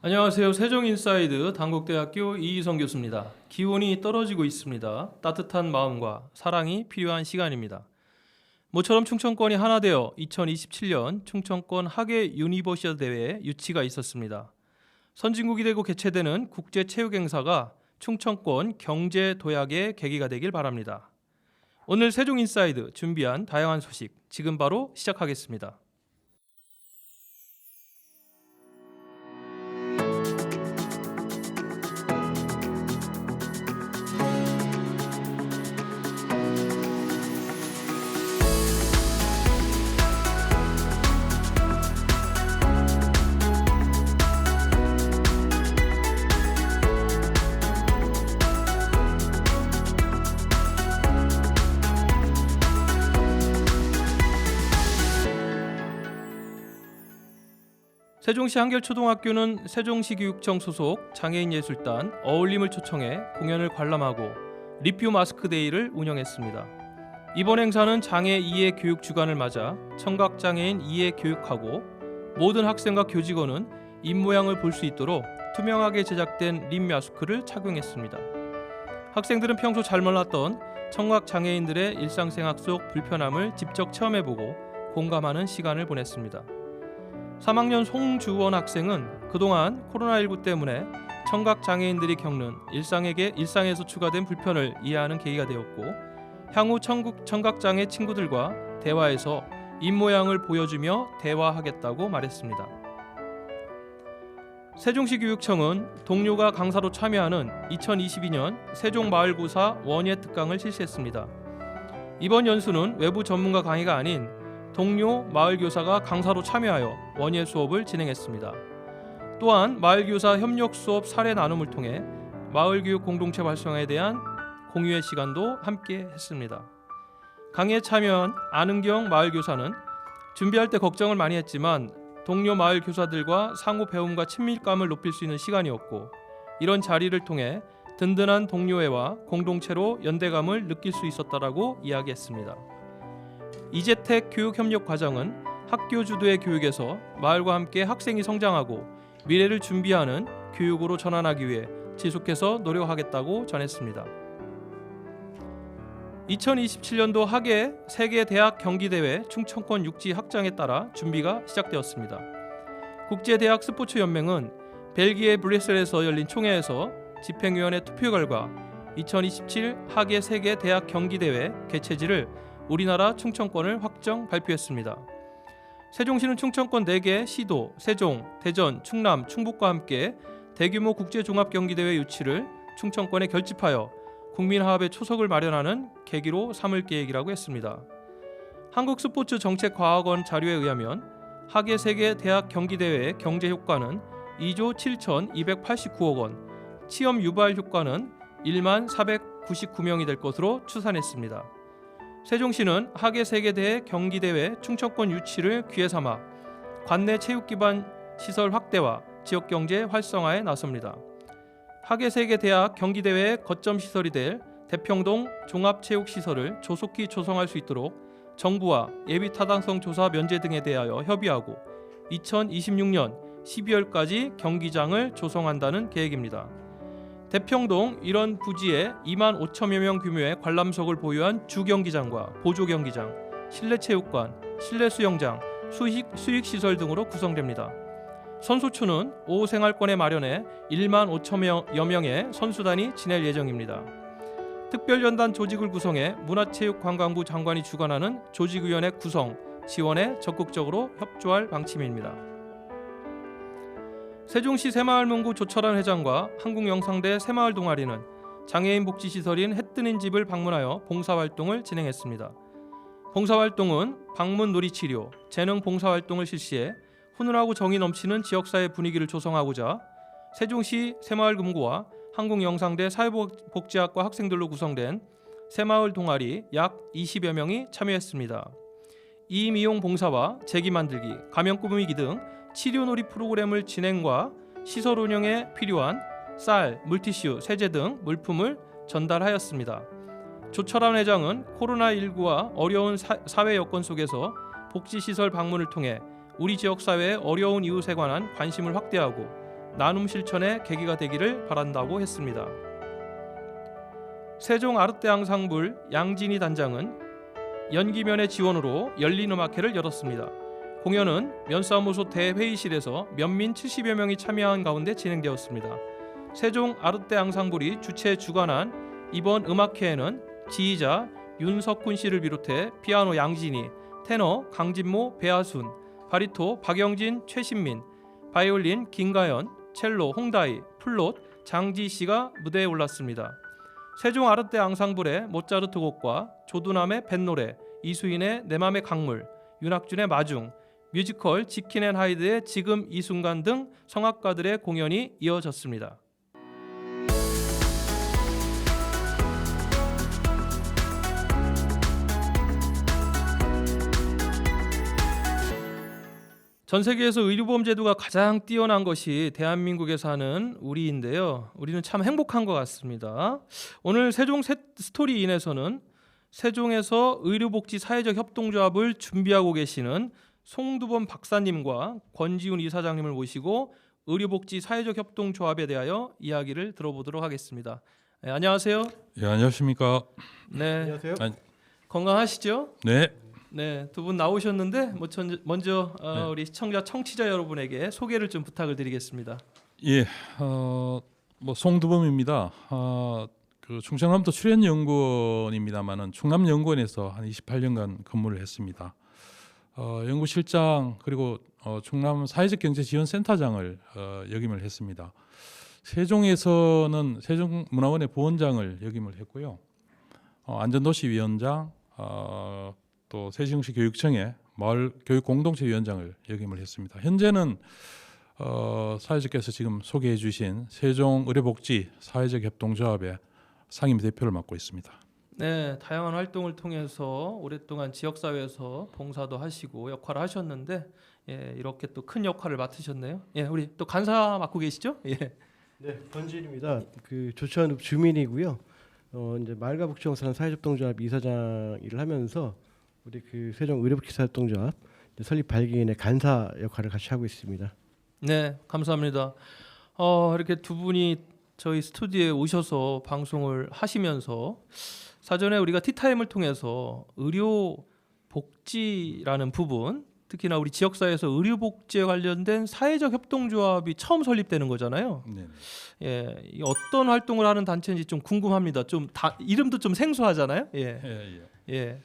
안녕하세요. 세종인사이드 단국대학교 이희성 교수입니다. 기온이 떨어지고 있습니다. 따뜻한 마음과 사랑이 필요한 시간입니다. 모처럼 충청권이 하나 되어 2027년 충청권 학예 유니버시아드 대회 유치가 있었습니다. 선진국이 되고 개최되는 국제체육행사가 충청권 경제도약의 계기가 되길 바랍니다. 오늘 세종인사이드 준비한 다양한 소식 지금 바로 시작하겠습니다. 세종시 한결초등학교는 세종시교육청 소속 장애인예술단 어울림을 초청해 공연을 관람하고 리뷰 마스크데이를 운영했습니다. 이번 행사는 장애 이해 교육 주간을 맞아 청각장애인 이해 교육하고 모든 학생과 교직원은 입모양을 볼 수 있도록 투명하게 제작된 립 마스크를 착용했습니다. 학생들은 평소 잘 몰랐던 청각장애인들의 일상생활 속 불편함을 직접 체험해보고 공감하는 시간을 보냈습니다. 3학년 송주원 학생은 그동안 코로나19 때문에 청각장애인들이 겪는 일상에서 추가된 불편을 이해하는 계기가 되었고 향후 청각장애 친구들과 대화에서 입모양을 보여주며 대화하겠다고 말했습니다. 세종시 교육청은 동료가 강사로 참여하는 2022년 세종마을교사 원예 특강을 실시했습니다. 이번 연수는 외부 전문가 강의가 아닌 동료 마을교사가 강사로 참여하여 원예 수업을 진행했습니다. 또한 마을교사 협력 수업 사례 나눔을 통해 마을교육 공동체 활성화에 대한 공유의 시간도 함께 했습니다. 강의에 참여한 안은경 마을교사는 준비할 때 걱정을 많이 했지만 동료 마을교사들과 상호 배움과 친밀감을 높일 수 있는 시간이었고 이런 자리를 통해 든든한 동료애와 공동체로 연대감을 느낄 수 있었다라고 이야기했습니다. 이재택 교육협력과정은 학교 주도의 교육에서 마을과 함께 학생이 성장하고 미래를 준비하는 교육으로 전환하기 위해 지속해서 노력하겠다고 전했습니다. 2027년도 학예 세계대학 경기대회 충청권 육지 확장에 따라 준비가 시작되었습니다. 국제대학 스포츠연맹은 벨기에 브뤼셀에서 열린 총회에서 집행위원회 투표 결과 2027 학예 세계대학 경기대회 개최지를 우리나라 충청권을 확정 발표했습니다. 세종시는 충청권 4개 시도, 세종, 대전, 충남, 충북과 함께 대규모 국제종합경기대회 유치를 충청권에 결집하여 국민화합의 초석을 마련하는 계기로 삼을 계획이라고 했습니다. 한국스포츠정책과학원 자료에 의하면 학예 세계대학 경기대회의 경제효과는 2조 7,289억 원, 취업 유발 효과는 1만 499명이 될 것으로 추산했습니다. 세종시는 학예 세계대회 경기대회 충청권 유치를 기회 삼아 관내 체육 기반 시설 확대와 지역경제 활성화에 나섭니다. 학예 세계대학 경기대회의 거점 시설이 될 대평동 종합체육시설을 조속히 조성할 수 있도록 정부와 예비 타당성 조사 면제 등에 대하여 협의하고 2026년 12월까지 경기장을 조성한다는 계획입니다. 대평동 이런 부지에 2만 5천여 명 규모의 관람석을 보유한 주경기장과 보조경기장, 실내체육관, 실내수영장, 수익시설 등으로 구성됩니다. 선수촌은 5호 생활권에 마련해 1만 5천여 명의 선수단이 지낼 예정입니다. 특별연단 조직을 구성해 문화체육관광부 장관이 주관하는 조직위원회 구성, 지원에 적극적으로 협조할 방침입니다. 세종시 새마을문구 조철환 회장과 한국영상대 새마을 동아리는 장애인 복지시설인 해뜨는 집을 방문하여 봉사활동을 진행했습니다. 봉사활동은 방문 놀이치료, 재능 봉사활동을 실시해 훈훈하고 정이 넘치는 지역사회 분위기를 조성하고자 세종시 새마을금고와 한국영상대 사회복지학과 학생들로 구성된 새마을 동아리 약 20여 명이 참여했습니다. 이미용 봉사와 제기 만들기, 가면 꾸미기 등 치료놀이 프로그램을 진행과 시설 운영에 필요한 쌀, 물티슈, 세제 등 물품을 전달하였습니다. 조철환 회장은 코로나19와 어려운 사회 여건 속에서 복지시설 방문을 통해 우리 지역사회의 어려운 이웃에 관한 관심을 확대하고 나눔 실천의 계기가 되기를 바란다고 했습니다. 세종 아르떼 앙상블 양진희 단장은 연기면의 지원으로 열린 음악회를 열었습니다. 공연은 면사무소 대회의실에서 면민 70여 명이 참여한 가운데 진행되었습니다. 세종 아르떼 앙상블이 주최 주관한 이번 음악회에는 지휘자 윤석훈 씨를 비롯해 피아노 양진희, 테너 강진모, 배하순, 바리토 박영진, 최신민, 바이올린 김가연, 첼로 홍다희, 플롯 장지희 씨가 무대에 올랐습니다. 세종 아르떼 앙상블의 모차르트 곡과 조두남의 뱃노래, 이수인의 내 맘의 강물, 윤학준의 마중, 뮤지컬 지킨 앤 하이드의 지금 이 순간 등 성악가들의 공연이 이어졌습니다. 전 세계에서 의료보험 제도가 가장 뛰어난 것이 대한민국에 사는 우리인데요. 우리는 참 행복한 것 같습니다. 오늘 세종 스토리인에서는 세종에서 의료복지 사회적 협동조합을 준비하고 계시는 송두범 박사님과 권지훈 이사장님을 모시고 의료복지 사회적 협동조합에 대하여 이야기를 들어보도록 하겠습니다. 네, 안녕하세요. 예, 안녕하십니까. 네, 안녕하세요. 건강하시죠? 네. 네, 두 분 나오셨는데 먼저 네. 우리 시청자 청취자 여러분에게 소개를 좀 부탁을 드리겠습니다. 예, 송두범입니다. 그 충청남도 출연연구원입니다만은 충남연구원에서 한 28년간 근무를 했습니다. 연구실장 그리고 충남 사회적경제지원센터장을 역임을 했습니다. 세종에서는 세종문화원의 부원장을 역임을 했고요. 안전도시위원장, 또 세종시 교육청의 마을 교육공동체위원장을 역임을 했습니다. 현재는 사회적께서 지금 소개해 주신 세종의료복지 사회적협동조합의 상임대표를 맡고 있습니다. 네, 다양한 활동을 통해서 오랫동안 지역사회에서 봉사도 하시고 역할을 하셨는데 예, 이렇게 또 큰 역할을 맡으셨네요. 예, 우리 또 간사 맡고 계시죠? 예. 네, 권지일입니다. 그 조천읍 주민이고요. 이제 마을과 복지공사는 사회협동조합 이사장 일을 하면서 우리 그 세종 의료복지 사회협동조합 설립 발기인의 간사 역할을 같이 하고 있습니다. 네, 감사합니다. 이렇게 두 분이 저희 스튜디오에 오셔서 방송을 하시면서 사전에 우리가 티타임을 통해서 의료 복지라는 부분, 특히나 우리 지역사회에서 의료 복지에 관련된 사회적 협동조합이 처음 설립되는 거잖아요. 네. 예, 이 어떤 활동을 하는 단체인지 좀 궁금합니다. 좀 이름도 좀 생소하잖아요. 예, 예.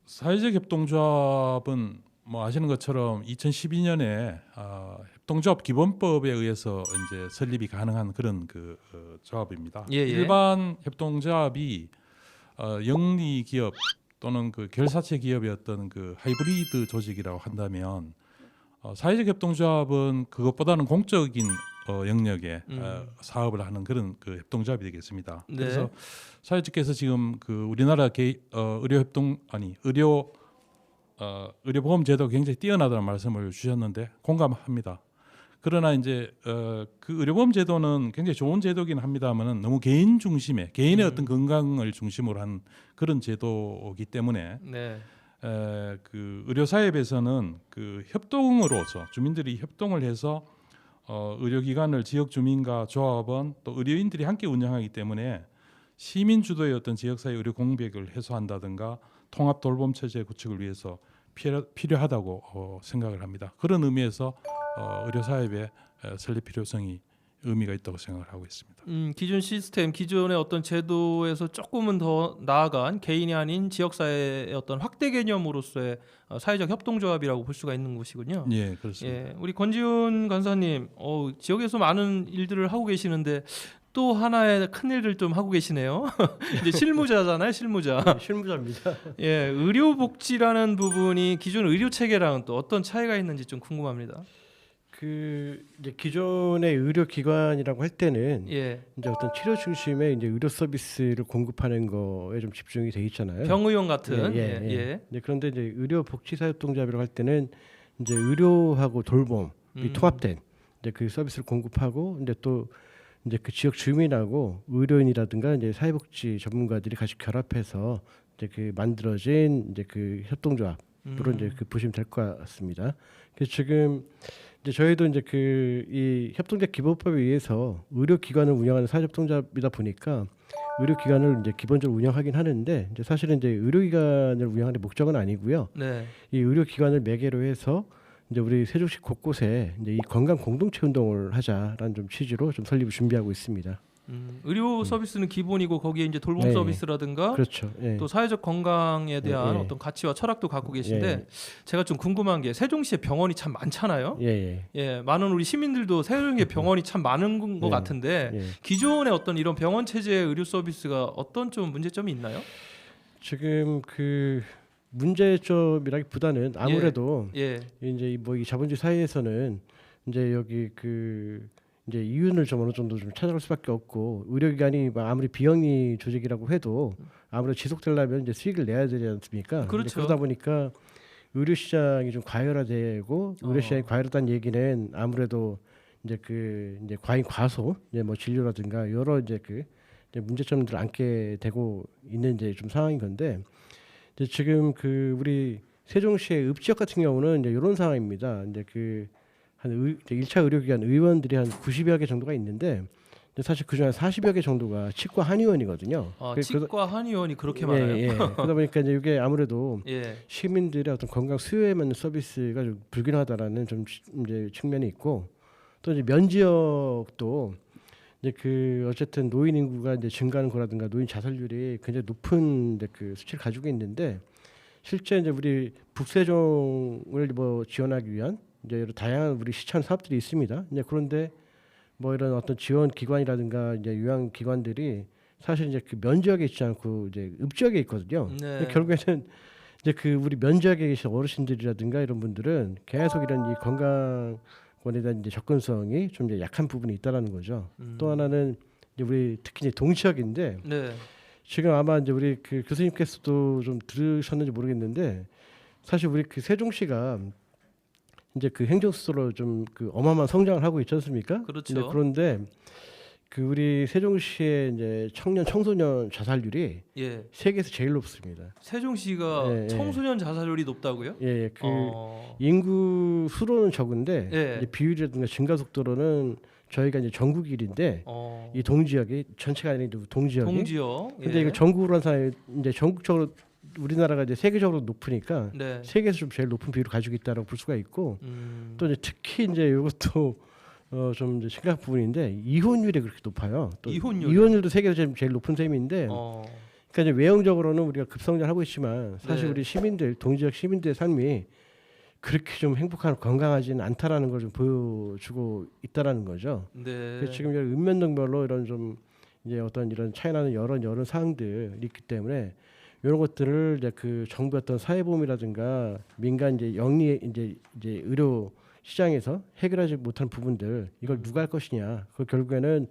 사회적 협동조합은 뭐 아시는 것처럼 2012년에 협동조합 기본법에 의해서 이제 설립이 가능한 그런 그 조합입니다. 예, 예. 일반 협동조합이 영리 기업 또는 그 결사체 기업의 어떤 그 하이브리드 조직이라고 한다면 사회적 협동조합은 그것보다는 공적인 영역의 사업을 하는 그런 그 협동조합이 되겠습니다. 네. 그래서 사회적께서 지금 그 우리나라 의료보험 제도가 굉장히 뛰어나다는 말씀을 주셨는데 공감합니다. 그러나 이제 그 의료보험 제도는 굉장히 좋은 제도긴 합니다만은 너무 개인 중심의 개인의 어떤 건강을 중심으로 한 그런 제도이기 때문에 네. 그 의료사업에서는 그 협동으로서 주민들이 협동을 해서 의료기관을 지역 주민과 조합원 또 의료인들이 함께 운영하기 때문에 시민 주도의 어떤 지역사회 의료 공백을 해소한다든가 통합 돌봄 체제 구축을 위해서 필요하다고 생각을 합니다. 그런 의미에서 의료사업의 설립 필요성이 의미가 있다고 생각을 하고 있습니다. 기존 시스템, 기존의 어떤 제도에서 조금은 더 나아간 개인이 아닌 지역사회의 어떤 확대 개념으로서의 사회적 협동조합이라고 볼 수가 있는 것이군요. 예, 그렇습니다. 예, 우리 권지훈 간사님, 지역에서 많은 일들을 하고 계시는데 또 하나의 큰 일을 좀 하고 계시네요. 이제 실무자잖아요, 실무자. 실무자입니다. 예, 의료복지라는 부분이 기존 의료 체계랑은 또 어떤 차이가 있는지 좀 궁금합니다. 그 이제 기존의 의료기관이라고 할 때는 예, 이제 어떤 치료 중심의 이제 의료 서비스를 공급하는 거에 좀 집중이 돼 있잖아요. 병의원 같은. 예. 네, 그런데 이제 의료복지사협동조합이라고 할 때는 이제 의료하고 돌봄이 통합된 이제 그 서비스를 공급하고 이제 또 이제 그 지역 주민하고 의료인이라든가 이제 사회복지 전문가들이 같이 결합해서 이제 그 만들어진 이제 그 협동조합으로 이제 그 보시면 될 것 같습니다. 그래서 지금 이제 저희도 이제 그 이 협동조합 기본법에 의해서 의료기관을 운영하는 사회협동조합이다 보니까 의료기관을 이제 기본적으로 운영하긴 하는데 이제 사실은 이제 의료기관을 운영하는 목적은 아니고요. 네. 이 의료기관을 매개로 해서 이제 우리 세종시 곳곳에 이제 이 건강 공동체 운동을 하자라는 좀 취지로 좀 설립을 준비하고 있습니다. 의료 서비스는 기본이고 거기에 이제 돌봄 네. 서비스라든가 그렇죠. 예. 또 사회적 건강에 대한 예. 어떤 가치와 철학도 갖고 계신데 예. 제가 좀 궁금한 게 세종시에 병원이 참 많잖아요. 예. 예, 많은 우리 시민들도 세종에 병원이 참 많은 것 예. 같은데 예. 기존의 어떤 이런 병원 체제의 의료 서비스가 어떤 좀 문제점이 있나요? 지금 그 문제점이라기보다는 아무래도 예, 이제 뭐 이 자본주의 사회에서는 이제 여기 그 이제 이윤을 좀 어느 정도 좀 찾아갈 수밖에 없고 의료기관이 뭐 아무리 비영리 조직이라고 해도 아무래도 지속되려면 이제 수익을 내야 되지 않습니까? 그렇죠. 이제 그러다 보니까 의료 시장이 좀 과열화되고 의료 시장이 과열하다는 얘기는 아무래도 이제 그 이제 과잉 과소 이제 뭐 진료라든가 여러 이제 그 이제 문제점들을 안게 되고 있는 이제 좀 상황인 건데 이제 지금 그 우리 세종시의 읍지역 같은 경우는 이제 이런 상황입니다. 이제 그 한 1차 의료기관 의원들이 한 90여 개 정도가 있는데 사실 그중에 한 40여 개 정도가 치과 한의원이거든요. 아, 그- 치과 한의원이 그렇게 예, 많아요. 예. 그러다 보니까 이제 이게 아무래도 예, 시민들의 어떤 건강 수요에 맞는 서비스가 좀 불균하다라는 좀 이제 측면이 있고 또 이제 면지역도 이제 그 어쨌든 노인 인구가 이제 증가하는 거라든가 노인 자살률이 굉장히 높은 이제 그 수치를 가지고 있는데 실제 이제 우리 북세종을 뭐 지원하기 위한 이제 여러 다양한 우리 시청 사업들이 있습니다. 이제 그런데 뭐 이런 어떤 지원 기관이라든가 이제 유양 기관들이 사실 이제 그 면지역에 있지 않고 이제 읍지역에 있거든요. 네. 결국에는 이제 그 우리 면지역에 계신 어르신들이라든가 이런 분들은 계속 이런 이 건강권에 대한 이제 접근성이 좀 이제 약한 부분이 있다라는 거죠. 또 하나는 이제 우리 특히 이제 동지역인데 네, 지금 아마 이제 우리 그 교수님께서도 좀 들으셨는지 모르겠는데 사실 우리 그 세종시가 이제 그 행정수도로 좀 그 어마어마한 성장을 하고 있지 않습니까? 그렇죠. 근데 그런데 그 우리 세종시의 이제 청년 청소년 자살률이 예. 세계에서 제일 높습니다. 세종시가 예, 예. 청소년 자살률이 높다고요? 예, 그 어, 인구 수로는 적은데 예. 이제 비율이라든가 증가 속도로는 저희가 이제 전국 1위인데 이 동지역이 전체가 아니고 동지역이 동지역. 근데 예. 이거 전국으로 한 사람 이제 전국적으로 우리나라가 이제 세계적으로 높으니까 네. 세계에서 좀 제일 높은 비율을 가지고 있다라고 볼 수가 있고 음, 또 이제 특히 이제 이것도 좀 이제 심각한 부분인데 이혼율이 그렇게 높아요. 또 이혼율이요? 이혼율도 세계에서 제일 높은 셈인데 어, 그러니까 이제 외형적으로는 우리가 급성장하고 있지만 사실 네. 우리 시민들 동지역 시민들의 삶이 그렇게 좀 행복한 건강하지는 않다라는 걸 좀 보여주고 있다라는 거죠. 네. 그래서 지금 이런 읍면동별로 이런 좀 이제 어떤 이런 차이나는 여러 사항들이 있기 때문에 이런 것들을 이제 그 정부 어떤 사회보험이라든가 민간 이제 영리 이제 의료 시장에서 해결하지 못한 부분들 이걸 누가 할 것이냐. 그 결국에는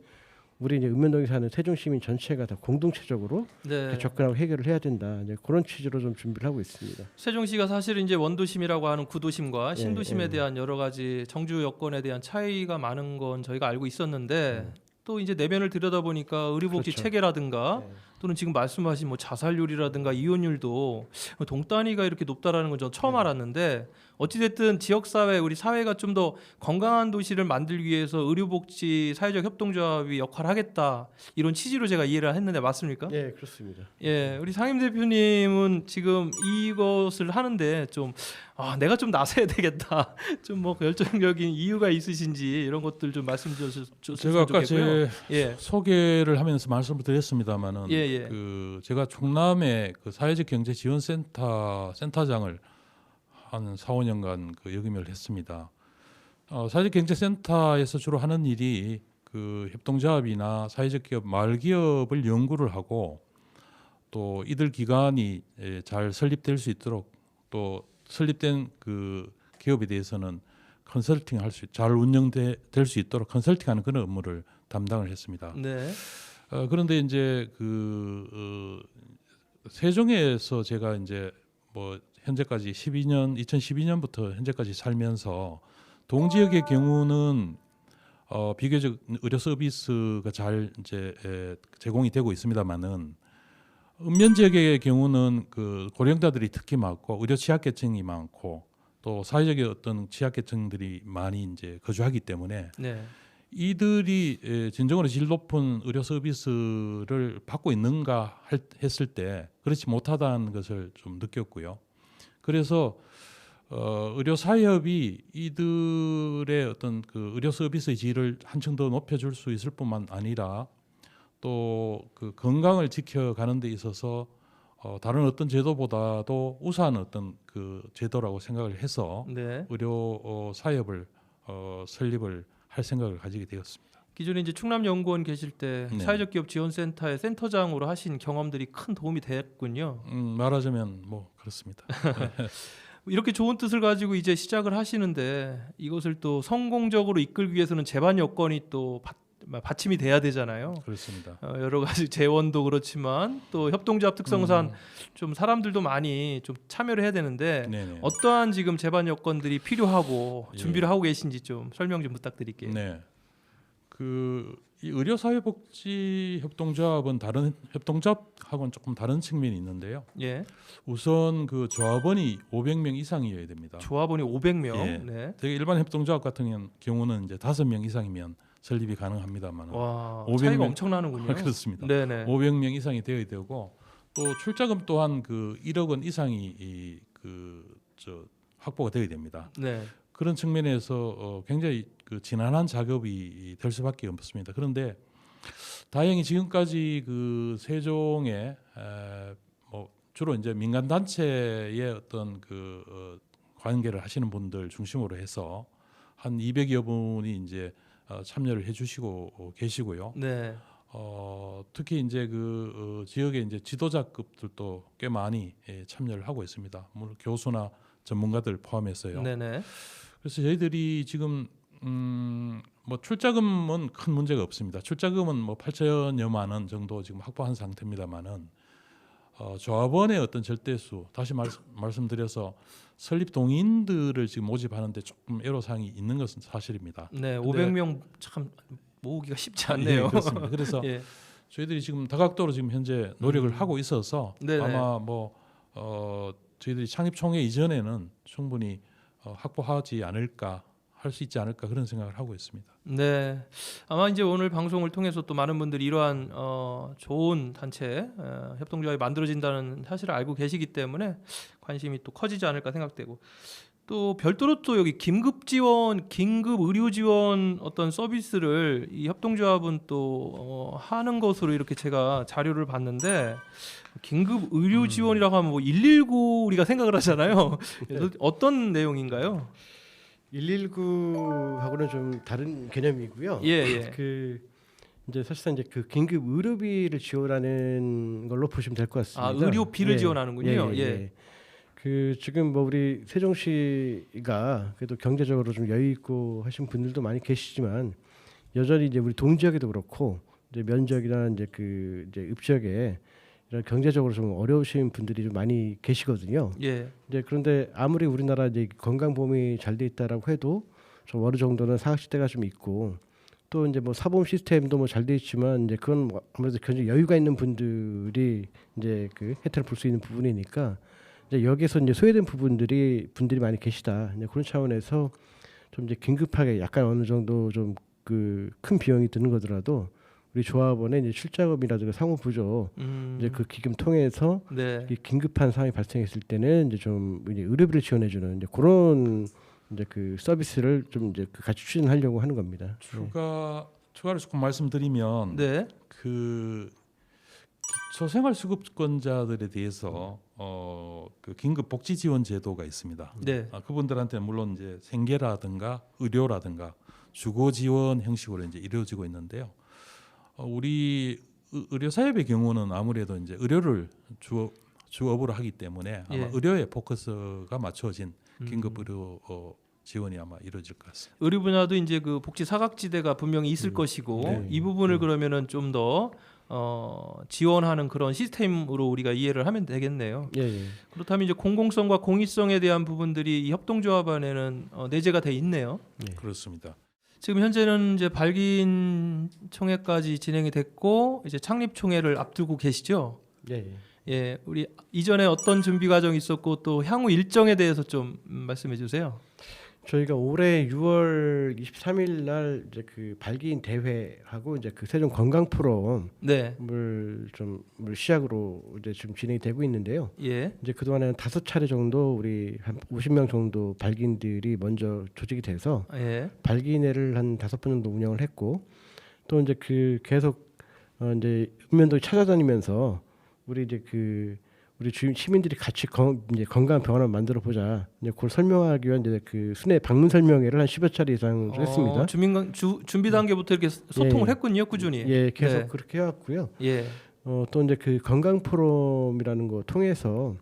우리 이제 읍면동에 사는 세종 시민 전체가 다 공동체적으로 네. 접근하고 해결을 해야 된다. 이제 그런 취지로 좀 준비를 하고 있습니다. 세종시가 사실 이제 원도심이라고 하는 구도심과 예, 신도심에 예. 대한 여러 가지 정주 여건에 대한 차이가 많은 건 저희가 알고 있었는데 또 이제 내면을 들여다보니까 의료복지 그렇죠. 체계라든가 네. 또는 지금 말씀하신 뭐 자살률이라든가 이혼율도 동단위가 이렇게 높다라는 건 저 처음 알았는데 어찌됐든 지역사회 우리 사회가 좀 더 건강한 도시를 만들기 위해서 의료복지 사회적 협동조합이 역할을 하겠다 이런 취지로 제가 이해를 했는데 맞습니까? 예, 그렇습니다. 예, 우리 상임 대표님은 지금 이것을 하는데 좀 내가 좀 나서야 되겠다. 좀 뭐 열정적인 이유가 있으신지 이런 것들 좀 말씀 주셨으면 제가 아까 좋겠고요. 제 예. 소개를 하면서 말씀을 드렸습니다만은 예, 예. 그 제가 충남의 그 사회적 경제 지원센터 센터장을 한 4, 5년간 그 역임을 했습니다. 사회적 경제 센터에서 주로 하는 일이 그 협동조합이나 사회적 기업, 마을 기업을 연구를 하고 또 이들 기관이 잘 설립될 수 있도록 또 설립된 그 기업에 대해서는 컨설팅 할 수, 잘 운영될 수 있도록 컨설팅하는 그런 업무를 담당을 했습니다. 네. 그런데 이제 세종에서 제가 이제 뭐 현재까지 2012년부터 현재까지 살면서 동지역의 경우는 비교적 의료 서비스가 잘 이제 제공이 되고 있습니다만은 읍면 지역의 경우는 그 고령자들이 특히 많고 의료 취약계층이 많고 또 사회적인 어떤 취약계층들이 많이 이제 거주하기 때문에 네. 이들이 진정으로 질 높은 의료 서비스를 받고 있는가 했을 때 그렇지 못하다는 것을 좀 느꼈고요. 그래서 의료 사협이 이들의 어떤 그 의료 서비스의 질을 한층 더 높여줄 수 있을 뿐만 아니라 또 그 건강을 지켜가는 데 있어서 다른 어떤 제도보다도 우수한 어떤 그 제도라고 생각을 해서 네. 의료 사협을 설립을 할 생각을 가지게 되었습니다. 기존에 이제 충남연구원 계실 때 네. 사회적 기업 지원센터의 센터장으로 하신 경험들이 큰 도움이 됐군요. 말하자면 뭐 그렇습니다. 이렇게 좋은 뜻을 가지고 이제 시작을 하시는데 이것을 또 성공적으로 이끌기 위해서는 제반 여건이 또 받침이 돼야 되잖아요. 그렇습니다. 여러 가지 재원도 그렇지만 또 협동조합 특성상 좀 사람들도 많이 좀 참여를 해야 되는데 네네. 어떠한 지금 제반 여건들이 필요하고 예. 준비를 하고 계신지 좀 설명 좀 부탁드릴게요. 네. 이 의료사회복지협동조합은 다른 협동조합하고는 조금 다른 측면이 있는데요. 예. 우선 그 조합원이 500명 이상이어야 됩니다. 조합원이 500명. 예. 네. 되게 일반 협동조합 같은 경우는 이제 5명 이상이면 설립이 가능합니다만 와, 500 차이가 명. 엄청나는군요. 그렇습니다. 네네. 500명 이상이 되어야 되고 또 출자금 또한 그 1억 원 이상이 확보가 되어야 됩니다. 네. 그런 측면에서 굉장히 그 지난한 작업이 될 수밖에 없습니다. 그런데 다행히 지금까지 그 세종에 뭐 주로 이제 민간 단체의 어떤 그 관계를 하시는 분들 중심으로 해서 한 200여 분이 이제 참여를 해주시고 계시고요. 네. 특히 이제 지역의 이제 지도자급들도 꽤 많이 참여를 하고 있습니다. 물론 교수나 전문가들 포함해서요. 네네. 그래서 저희들이 지금 뭐 출자금은 큰 문제가 없습니다. 출자금은 뭐 8천여만 원 정도 지금 확보한 상태입니다만은 조합원의 어떤 절대수 다시 말씀드려서 설립 동인들을 지금 모집하는데 조금 애로사항이 있는 것은 사실입니다. 네. 500명 참 모으기가 쉽지 예, 않네요. 그렇습니다. 그래서 예. 저희들이 지금 다각도로 지금 현재 노력을 하고 있어서 네네. 아마 뭐 저희들이 창립 총회 이전에는 충분히 확보하지 않을까 할 수 있지 않을까 그런 생각을 하고 있습니다. 네, 아마 이제 오늘 방송을 통해서 또 많은 분들이 이러한 좋은 단체 협동조합이 만들어진다는 사실을 알고 계시기 때문에 관심이 또 커지지 않을까 생각되고 또 별도로 또 여기 긴급 지원, 긴급 의료 지원 어떤 서비스를 이 협동조합은 또 하는 것으로 이렇게 제가 자료를 봤는데 긴급 의료 지원이라고 하면 뭐 119 우리가 생각을 하잖아요. 그래서 어떤 내용인가요? 119하고는 좀 다른 개념이고요. 예, 예. 그 이제 사실상 이제 그 긴급 의료비를 지원하는 걸로 보시면 될 것 같습니다. 아, 의료비를 지원하는군요. 예. 그 지금 뭐 우리 세종시가 그래도 경제적으로 좀 여유 있고 하신 분들도 많이 계시지만 여전히 이제 우리 동지역에도 그렇고 이제 면적이나 이제 그 이제 읍지역에 이런 경제적으로 좀 어려우신 분들이 좀 많이 계시거든요. 예. 이제 그런데 아무리 우리나라 이제 건강보험이 잘 돼 있다라고 해도 좀 어느 정도는 사각지대가 좀 있고 또 이제 뭐 사보험 시스템도 뭐 잘 돼 있지만 이제 그건 뭐 아무래도 굉장히 여유가 있는 분들이 이제 그 혜택을 볼 수 있는 부분이니까 이제 여기서 이제 소외된 분들이 많이 계시다. 이제 그런 차원에서 좀 이제 긴급하게 약간 어느 정도 좀 그 큰 비용이 드는 거더라도 우리 조합원의 이제 출자금이라든가 상호 부조 이제 그 기금 통해서 네. 이 긴급한 상황이 발생했을 때는 이제 좀 이제 의료비를 지원해주는 이제 그런 이제 그 서비스를 좀 이제 같이 추진하려고 하는 겁니다. 추가로 조금 말씀드리면 네. 그 기초생활수급권자들에 대해서 그 긴급 복지 지원 제도가 있습니다. 네. 그분들한테는 물론 이제 생계라든가 의료라든가 주거 지원 형식으로 이제 이루어지고 있는데요. 우리 의료사협의 경우는 아무래도 이제 의료를 주업으로 하기 때문에 아마 예. 의료에 포커스가 맞춰진 긴급 의료 지원이 아마 이루어질 것 같습니다. 의료 분야도 이제 그 복지 사각지대가 분명히 있을 것이고 네. 이 부분을 그러면은 좀 더 지원하는 그런 시스템으로 우리가 이해를 하면 되겠네요. 예. 그렇다면 이제 공공성과 공익성에 대한 부분들이 이 협동조합 안에는 내재가 돼 있네요. 그렇습니다. 지금 현재는 이제 발기인 총회까지 진행이 됐고 이제 창립 총회를 앞두고 계시죠. 예. 예, 우리 이전에 어떤 준비 과정이 있었고 또 향후 일정에 대해서 좀 말씀해 주세요. 저희가 올해 6월 23일 날 이제 그 발기인 대회하고 이제 그 세종 건강 포럼을 네, 좀 시작으로 이제 지금 진행이 되고 있는데요. 예, 이제 그 동안에는 5차례 정도 우리 한 50명 정도 발기인들이 먼저 조직이 돼서 예, 발기인회를 한 5번 정도 운영을 했고 또 이제 그 계속 이제 읍면동에 찾아다니면서 우리 이제 그 우리 주민 시민들이 같이 이제 건강한 병원을 만들어 보자. 이제 그걸 설명하기 위한 이제 그 순회 방문 설명회를 한 10여 차례 이상 했습니다. 준비 단계부터 이렇게 소통을 예. 했군요, 꾸준히. 예, 계속 네. 그렇게 해왔고요. 예, 또 이제 그 건강 포럼이라는 거 통해서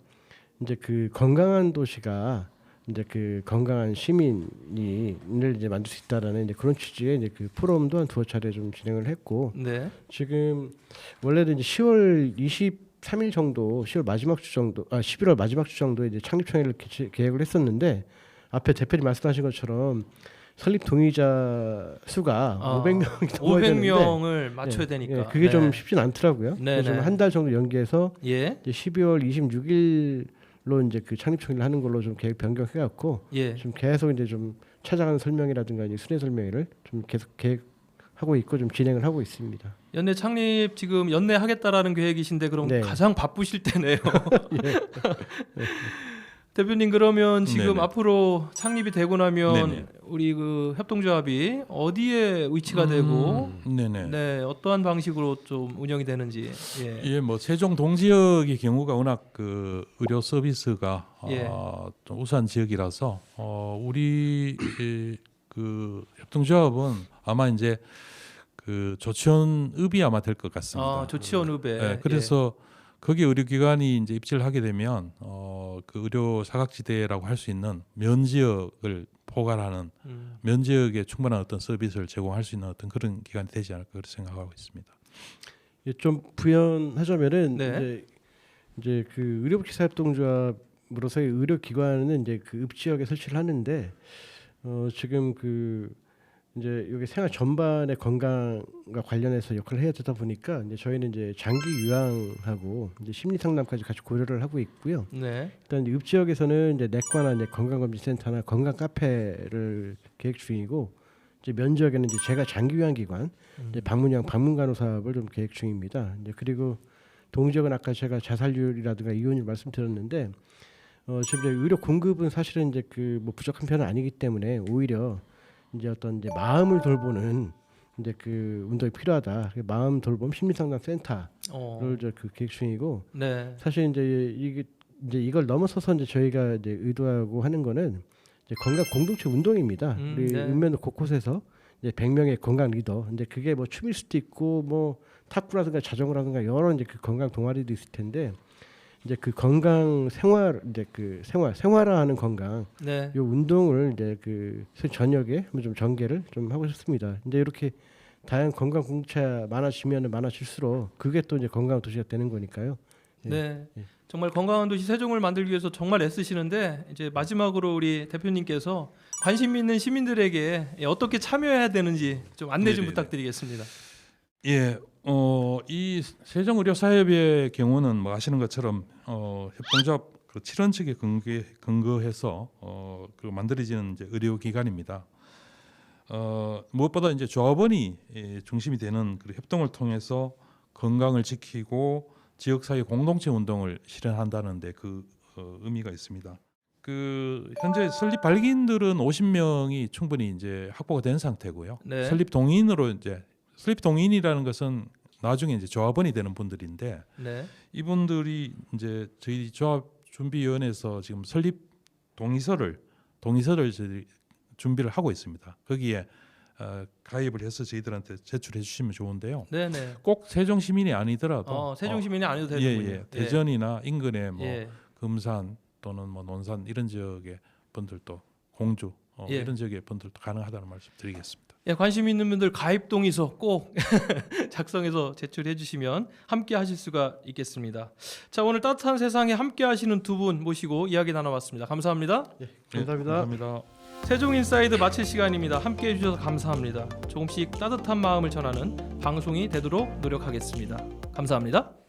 이제 그 건강한 도시가 이제 그 건강한 시민을 이제 만들 수 있다라는 이제 그런 취지의 이제 그 포럼도 한 2차례 좀 진행을 했고 네, 지금 원래는 이제 10월 23일 정도, 10월 마지막 주 정도, 11월 마지막 주 정도에 이제 창립총회를 계획을 했었는데 앞에 대표님 말씀하신 것처럼 설립 동의자 수가 500명이 넘어야 되는데 500명을 맞춰야 되니까. 예, 그게 네. 좀 쉽진 않더라고요. 네, 그래서 네. 한 달 정도 연기해서 예, 이제 12월 26일로 이제 그 창립총회를 하는 걸로 좀 계획 변경해갖고 예. 좀 계속 이제 좀 찾아가는 설명이라든가 이제 순회 설명회를 좀 계속 계획하고 있고 좀 진행을 하고 있습니다. 연내 창립 지금 연내 하겠다라는 계획이신데 그럼 네. 가장 바쁘실 때네요. 예. 대표님 그러면 지금 네네. 앞으로 창립이 되고 나면 네네. 우리 그 협동조합이 어디에 위치가 되고 네네. 네 어떠한 방식으로 좀 운영이 되는지 예. 예, 뭐 세종 동지역의 경우가 워낙 그 의료 서비스가 예. 좀 우수한 지역이라서 우리 그 협동조합은 아마 이제 그 조치원읍이 아마 될 것 같습니다. 조치원읍에 예, 그래서 거기 의료기관이 이제 입지를 하게 되면 그 의료 사각지대라고 할 수 있는 면지역을 포괄하는 면지역에 충분한 어떤 서비스를 제공할 수 있는 어떤 그런 기관이 되지 않을까 그렇게 생각하고 있습니다. 예, 좀 부연하자면은 네. 이제 그 의료복지사협동조합으로서의 의료기관은 이제 그 읍지역에 설치를 하는데 지금 그 이제 여기 생활 전반의 건강과 관련해서 역할을 해야 되다 보니까 이제 저희는 이제 장기 요양하고 이제 심리 상담까지 같이 고려를 하고 있고요. 네. 일단 읍 지역에서는 이제 내과나 이제 건강검진센터나 건강 카페를 계획 중이고 이제 면 지역에는 이제 제가 장기 요양기관 이제 방문형 방문간호 사업을 좀 계획 중입니다. 이제 그리고 동지역은 아까 제가 자살률이라든가 이혼율 말씀드렸는데 지금 이제 의료 공급은 사실은 이제 그 뭐 부족한 편은 아니기 때문에 오히려 이제 어떤 이제 마음을 돌보는 이제 그 운동이 필요하다. 마음 돌봄 심리상담 센터를 저 그 계획 중이고 네. 사실 이제 이걸 넘어서서 이제 저희가 이제 의도하고 하는 거는 이제 건강 공동체 운동입니다. 우리 네. 읍면 곳곳에서 이제 100명의 건강 리더. 근데 그게 뭐 춤일 수도 있고 뭐 탁구라든가 자전거라든가 여러 이제 그 건강 동아리도 있을 텐데 이제 그 건강 생활 이제 그 생활화하는 건강 네. 요 운동을 이제 그 저녁에 좀 전개를 좀 하고 싶습니다. 이제 이렇게 다양한 건강 공동체가 많아지면 많아질수록 그게 또 이제 건강한 도시가 되는 거니까요. 예. 네. 예. 정말 건강한 도시 세종을 만들기 위해서 정말 애쓰시는데 이제 마지막으로 우리 대표님께서 관심 있는 시민들에게 어떻게 참여해야 되는지 좀 안내 좀 네네네. 부탁드리겠습니다. 예, 이 세종의료사협의 경우는 뭐 아시는 것처럼 협동조합 그 7원칙에 근거해서 그 만들어지는 이제 의료기관입니다. 무엇보다 이제 조합원이 중심이 되는 그 협동을 통해서 건강을 지키고 지역사회 공동체 운동을 실현한다는데 그 의미가 있습니다. 그 현재 설립 발기인들은 50명이 충분히 이제 확보가 된 상태고요. 네. 설립 동의인이라는 것은 나중에 이제 조합원이 되는 분들인데 네. 이분들이 이제 저희 조합 준비위원회에서 지금 설립 동의서를 저희 준비를 하고 있습니다. 거기에 가입을 해서 저희들한테 제출해 주시면 좋은데요. 네네. 꼭 세종 시민이 아니더라도 세종 시민이 아니어도 되는군요. 예. 대전이나 인근의 뭐 예. 금산 또는 뭐 논산 이런 지역의 분들도 공주 예. 이런 지역의 분들도 가능하다는 말씀 드리겠습니다. 예, 관심 있는 분들 가입 동의서 꼭 작성해서 제출해 주시면 함께 하실 수가 있겠습니다. 자, 오늘 따뜻한 세상에 함께 하시는 두 분 모시고 이야기 나눠봤습니다. 감사합니다. 감사합니다. 감사합니다. 세종 인사이드 마칠 시간입니다. 함께 해주셔서 감사합니다. 조금씩 따뜻한 마음을 전하는 방송이 되도록 노력하겠습니다. 감사합니다.